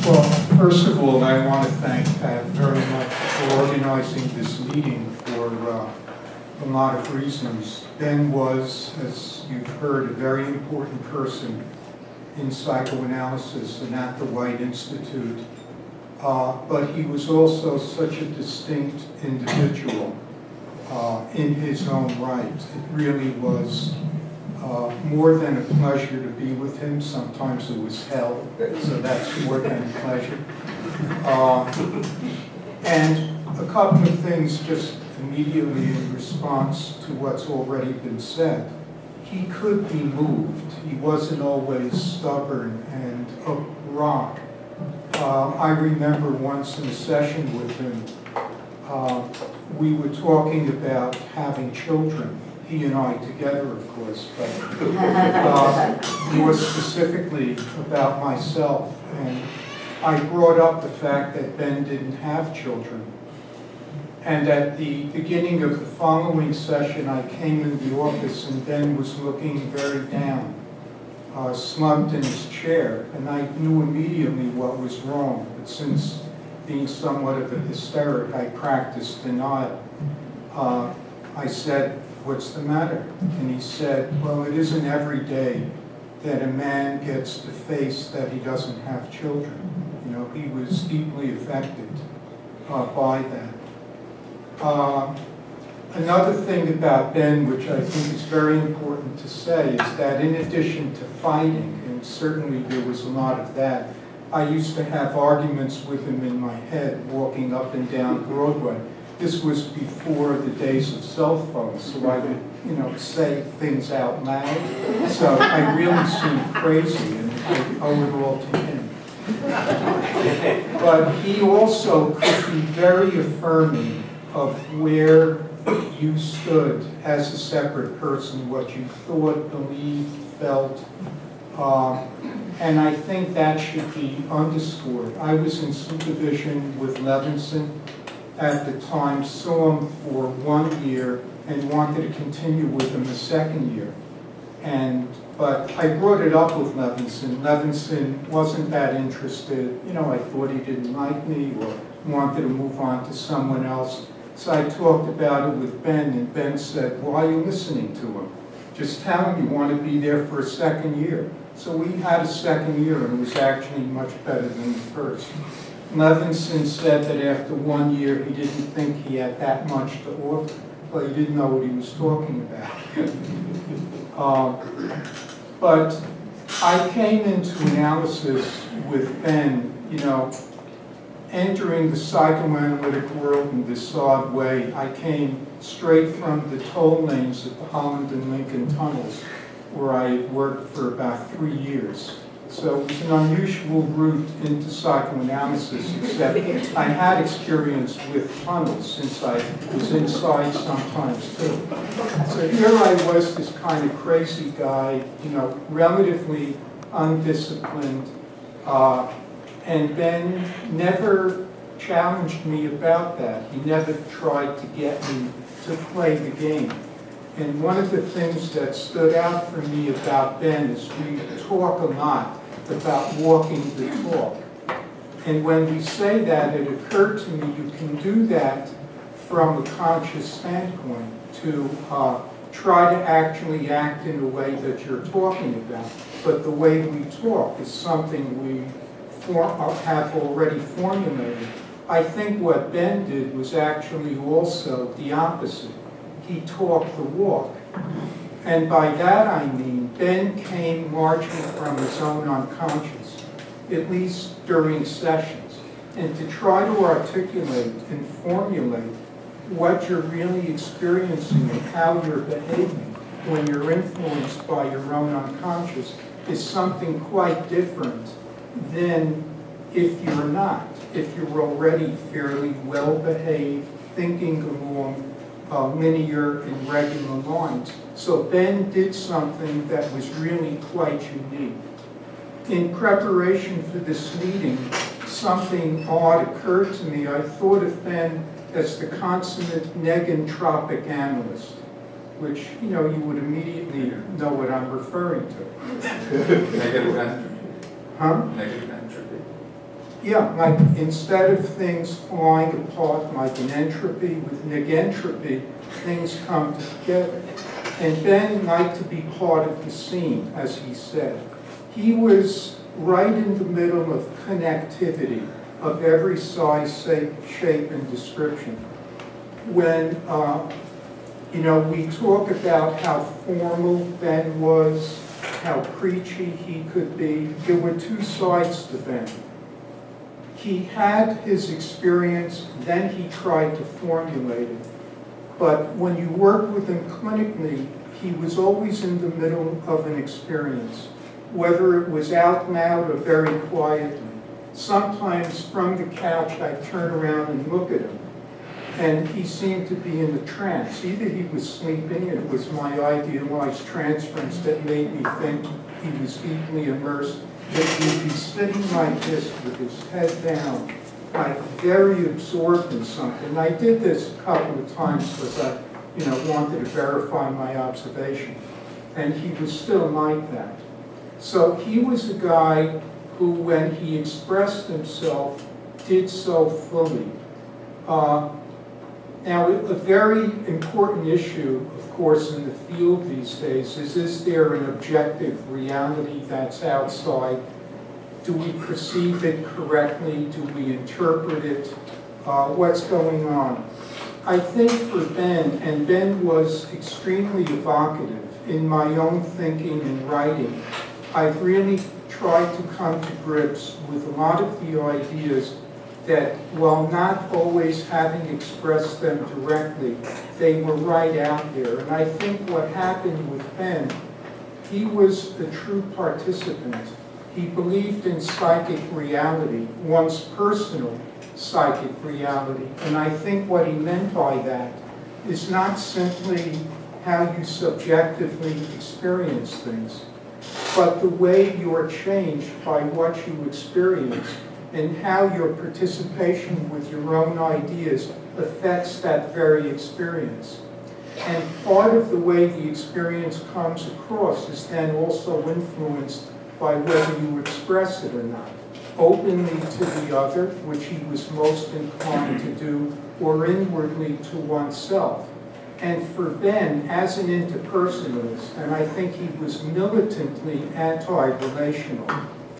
Well, first of all, I want to thank Pat very much for organizing this meeting for a lot of reasons. Ben was, as you've heard, a very important person in psychoanalysis and at the White Institute, but he was also such a distinct individual in his own right. It really was more than a pleasure to be with him. Sometimes it was hell, so that's more than a pleasure. And a couple of things just immediately in response to what's already been said. He could be moved. He wasn't always stubborn and a rock. I remember once in a session with him, we were talking about having children. He and I together, of course, but more specifically about myself. And I brought up the fact that Ben didn't have children. And at the beginning of the following session, I came in the office and Ben was looking very down, slumped in his chair, and I knew immediately what was wrong. But since being somewhat of a hysteric, I practiced denial. I said, "What's the matter?" And he said, "Well, it isn't every day that a man gets to face that he doesn't have children." You know, he was deeply affected by that. Another thing about Ben, which I think is very important to say, is that in addition to fighting, and certainly there was a lot of that, I used to have arguments with him in my head, walking up and down Broadway. This was before the days of cell phones, so I would, say things out loud. So I really seemed crazy, and I owe it all to him. But he also could be very affirming of where you stood as a separate person, what you thought, believed, felt. And I think that should be underscored. I was in supervision with Levinson at the time, saw him for 1 year and wanted to continue with him the second year. But I brought it up with Levinson. Levinson wasn't that interested. I thought he didn't like me or wanted to move on to someone else. So I talked about it with Ben, and Ben said, "Why are you listening to him? Just tell him you want to be there for a second year." So we had a second year, and it was actually much better than the first. Levinson said that after 1 year, he didn't think he had that much to offer, but he didn't know what he was talking about. But I came into analysis with Ben, entering the psychoanalytic world in this odd way. I came straight from the toll lanes at the Holland and Lincoln tunnels, where I had worked for about 3 years. So it was an unusual route into psychoanalysis, except I had experience with tunnels since I was inside sometimes too. So here I was, this kind of crazy guy, relatively undisciplined, and Ben never challenged me about that. He never tried to get me to play the game. And one of the things that stood out for me about Ben is we talk a lot about walking the talk. And when we say that, it occurred to me you can do that from a conscious standpoint to try to actually act in a way that you're talking about. But the way we talk is something we have already formulated. I think what Ben did was actually also the opposite. He talked the walk. And by that I mean Ben came largely from his own unconscious, at least during sessions. And to try to articulate and formulate what you're really experiencing and how you're behaving when you're influenced by your own unconscious is something quite different than if you're not, if you're already fairly well-behaved, thinking along linear and regular lines. So Ben did something that was really quite unique. In preparation for this meeting, something odd occurred to me. I thought of Ben as the consummate negentropic analyst, which, you would immediately know what I'm referring to. Negative entropy. Huh? Negative entropy. Yeah, like instead of things flying apart like an entropy with negentropy, things come together. And Ben liked to be part of the scene, as he said. He was right in the middle of connectivity of every size, shape, and description. When, we talk about how formal Ben was, how preachy he could be, there were two sides to Ben. He had his experience, then he tried to formulate it. But when you work with him clinically, he was always in the middle of an experience, whether it was out loud or very quietly. Sometimes from the couch, I'd turn around and look at him, and he seemed to be in a trance. Either he was sleeping, and it was my idealized transference that made me think he was deeply immersed, that he'd be sitting like this with his head down, like very absorbed in something. I did this a couple of times because I, wanted to verify my observation, and he was still like that. So he was a guy who, when he expressed himself, did so fully. Now, a very important issue, of course, in the field these days is there an objective reality that's outside? Do we perceive it correctly? Do we interpret it? What's going on? I think for Ben, and Ben was extremely evocative in my own thinking and writing, I've really tried to come to grips with a lot of the ideas that, while not always having expressed them directly, they were right out there. And I think what happened with Ben, he was a true participant. He believed in psychic reality, one's personal psychic reality. And I think what he meant by that is not simply how you subjectively experience things, but the way you're changed by what you experience and how your participation with your own ideas affects that very experience. And part of the way the experience comes across is then also influenced by whether you express it or not, openly to the other, which he was most inclined to do, or inwardly to oneself. And for Ben, as an interpersonalist, and I think he was militantly anti-relational,